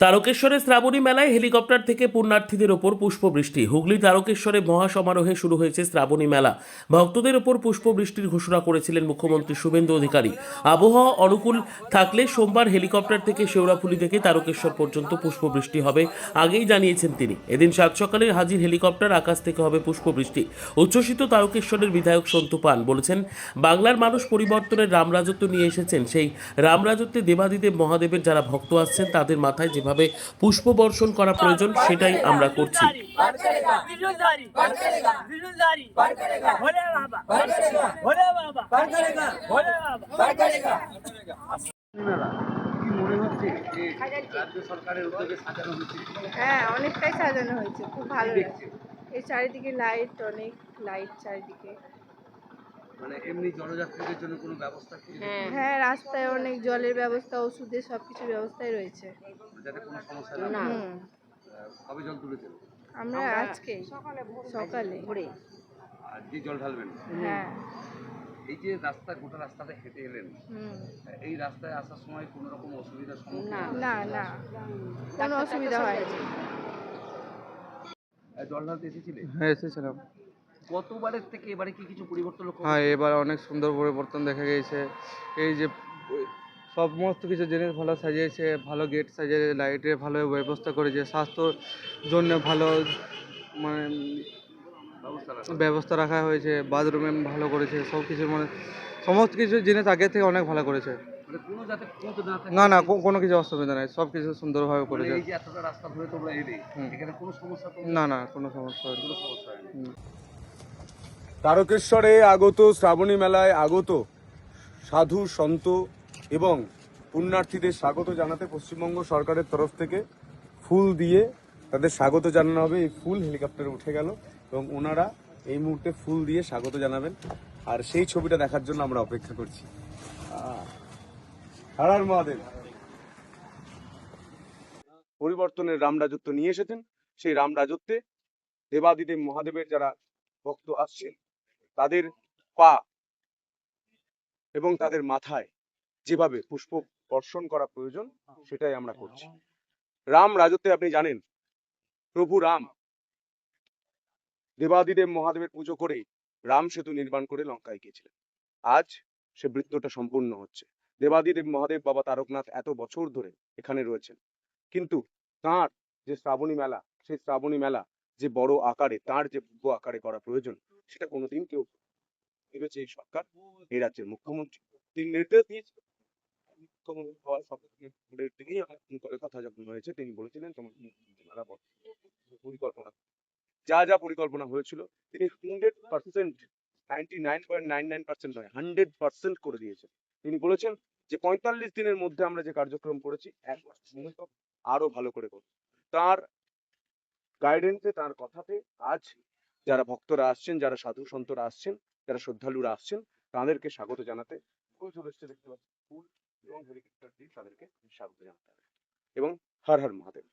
তারকেশ্বরে শ্রাবণী মেলায় হেলিকপ্টার থেকে পুণ্যার্থীদের ওপর পুষ্পবৃষ্টি। হুগলি তারকেশ্বরে মহাসমারোহে শুরু হয়েছে শ্রাবণী মেলা। ভক্তদের ওপর পুষ্পবৃষ্টির ঘোষণা করেছিলেন মুখ্যমন্ত্রী শুভেন্দু অধিকারী। আবহাওয়া অনুকূল থাকলে সোমবার হেলিকপ্টার থেকে শেওড়াফুলি থেকে তারকেশ্বর পর্যন্ত পুষ্পবৃষ্টি হবে আগেই জানিয়েছেন তিনি। এদিন সাত সকালে হাজির হেলিকপ্টার, আকাশ থেকে হবে পুষ্পবৃষ্টি। উচ্ছ্বসিত তারকেশ্বরের বিধায়ক সন্তু পান বলেছেন, বাংলার মানুষ পরিবর্তনের রামরাজত্ব নিয়ে এসেছেন। সেই রামরাজত্বে দেবাদিদেব মহাদেবের যারা ভক্ত আসছেন তাদের মাথায় যেভাবে পুষ্প বর্ষণ করা প্রয়োজন সেটাই আমরা করছি। হ্যাঁ, অনেকটাই সাজানো হয়েছে, খুব ভালো লাগছে। এই চারিদিকে লাইট, অনেক লাইট চারিদিকে। মানে এমনি জলযাত্রীদের জন্য কোনো ব্যবস্থা কি? হ্যাঁ, রাস্তায় অনেক জলের ব্যবস্থা, ওষুধের সবকিছু ব্যবস্থাই রয়েছে। যাতে কোনো সমস্যা না হয়। কবে জল তুলেছেন? আমরা আজকে সকালে ভোরে। আর যে জল ঢালবেন, হ্যাঁ। এই যে গোটা রাস্তাতে হেঁটে এলেন, এই রাস্তায় আসার সময় কোনো রকম অসুবিধার সম্মুখীন হলেন? না না, কোনো অসুবিধা হয়নি। জল ঢালতে এসেছিলেন? হ্যাঁ, এসেছিলাম। গতবারের থেকে এবারে কি কিছু পরিবর্তন লক্ষ্য হ্যাঁ, করছেন? এবার অনেক সুন্দর পরিবর্তন দেখা গিয়েছে। এই যে সমস্ত কিছু জিনিস ভালো সাজিয়েছে, ভালো গেট সাজিয়েছে, লাইটের ভালো ব্যবস্থা করেছে, স্বাস্থ্যর জন্য ভালো মানে ব্যবস্থা রাখা হয়েছে, বাথরুমে ভালো করেছে, সব কিছু মানে সমস্ত কিছু জিনিস আগে থেকে অনেক ভালো করেছে। মানে কোনো যাতে খুঁত না থাকে? না না, কোনো কিছু অসুবিধা নেই, সব কিছু সুন্দরভাবে মানে করেছে। এই যে এতটা রাস্তা ধরে তোমরা এলে, এখানে কোনো সমস্যা তো? না না, কোনো সমস্যা হয়নি। কোনো সমস্যা হয়নি। তারকেশ্বরে আগত শ্রাবণী মেলায় আগত সাধু সন্ত এবং পুণ্যার্থীদের স্বাগত জানাতে পশ্চিমবঙ্গ সরকারের তরফ থেকে ফুল দিয়ে তাদের স্বাগত জানানো হবে। এই ফুল হেলিকপ্টারে উঠে গেল এবং ওনারা এই মুহূর্তে ফুল দিয়ে স্বাগত জানাবেন, আর সেই ছবিটা দেখার জন্য আমরা অপেক্ষা করছি। হর হর মহাদেব। পরিবর্তনের রামরাজত্ব নিয়ে এসেছেন। সেই রামরাজত্বে দেবাদিদেব মহাদেবের যারা ভক্ত আসছেন তাদের পা এবং তাদের মাথায় যেভাবে পুষ্প বর্ষণ করা প্রয়োজন সেটাই আমরা করছি। রাম রাজত্বে আপনি জানেন, প্রভু রাম দেবাদিদেব মহাদেবের পুজো করে রাম সেতু নির্মাণ করে লঙ্কায় গিয়েছিলেন। আজ সে বৃত্তটা সম্পূর্ণ হচ্ছে। দেবাদিদেব মহাদেব বাবা তারকনাথ এত বছর ধরে এখানে রয়েছেন, কিন্তু তার যে শ্রাবণী মেলা, সেই শ্রাবণী মেলা যে বড় আকারে, তার যে ভব্য আকারে করা প্রয়োজন, সেটা কোনোদিন কেউ ভেবেছে এই সরকার, এই রাজ্যের মুখ্যমন্ত্রী। তিনি নির্দেশ দিয়েছেন, মুখ্যমন্ত্রী হওয়ার শপথের দিকেই আমার ফোন করে কথা যখন হয়েছে, তিনি বলেছিলেন তোমার মেলা পরিকল্পনা, যা যা পরিকল্পনা হয়েছিল তিনি 100%, 99.99% নয়, 100% করে দিয়েছেন। তিনি বলেছেন যে 45 দিনের মধ্যে আমরা যে কার্যক্রম করেছি, 1 বছর আরো ভালো করে করব। তার গাইডেন্সে, তার কথাতে আজ যারা ভক্তরা আসছেন, যারা সাধু সন্তরা আসছেন, যারা শ্রদ্ধালুরা আসছেন, তাদেরকে স্বাগত জানাতে ফুল চলে এসছে, দেখতে পাচ্ছেন, ফুল এবং হেলিকপ্টার দিয়ে তাদেরকে স্বাগত জানাতে হবে। এবং হর হর মহাদেব।